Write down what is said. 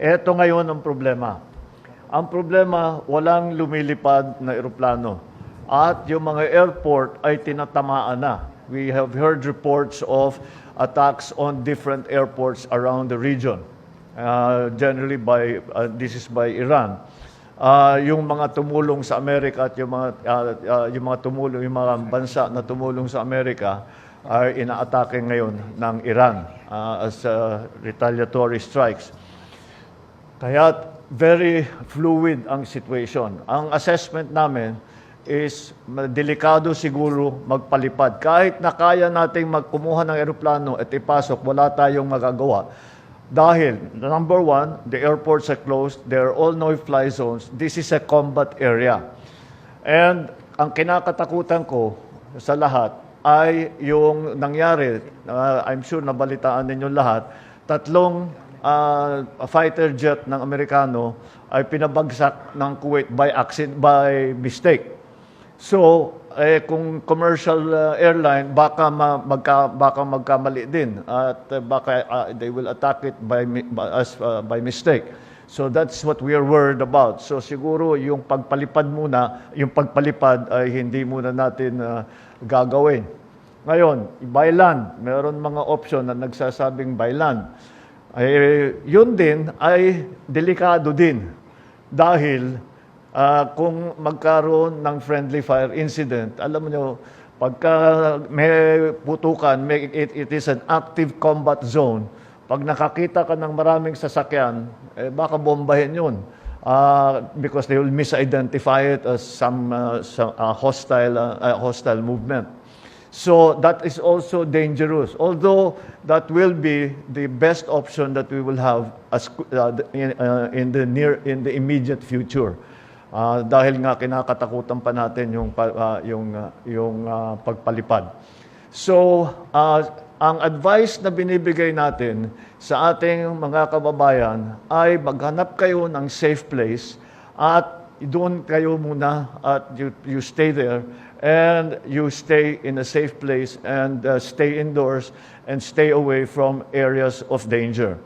Ito ngayon ang problema. Ang problema, walang lumilipad na eroplano. At yung mga airport ay tinatamaan na. We have heard reports of attacks on different airports around the region. Generally this is by Iran. Yung mga tumulong sa Amerika at yung mga bansa na tumulong sa Amerika ay inaatake ngayon ng Iran as retaliatory strikes. Kaya very fluid ang situation. Ang assessment namin is delikado siguro magpalipad. Kahit na kaya nating magkumuha ng eroplano at ipasok, wala tayong magagawa. Dahil, number one, the airports are closed, there are all no-fly zones. This is a combat area. And ang kinakatakutan ko sa lahat ay yung nangyari, I'm sure nabalitaan ninyo lahat, tatlong fighter jet ng Amerikano ay pinabagsak ng Kuwait by mistake. So, kung commercial airline, baka magkamali din at baka they will attack it by mistake. So that's what we are worried about. So siguro yung pagpalipad ay hindi muna natin gagawin. Ngayon, by land, meron mga option na nagsasabing by land. Yun din ay delikado din dahil kung magkaroon ng friendly fire incident, alam niyo, pagka may putukan, it is an active combat zone. Pag nakakita ka ng maraming sasakyan, baka bombahin yun. Because they will misidentify it as some hostile movement. So that is also dangerous. Although that will be the best option that we will have in the immediate future. Dahil nga kinakatakutan pa natin yung pagpalipad. So ang advice na binibigay natin sa ating mga kababayan ay maghanap kayo ng safe place at doon kayo muna at you stay there and you stay in a safe place and stay indoors and stay away from areas of danger.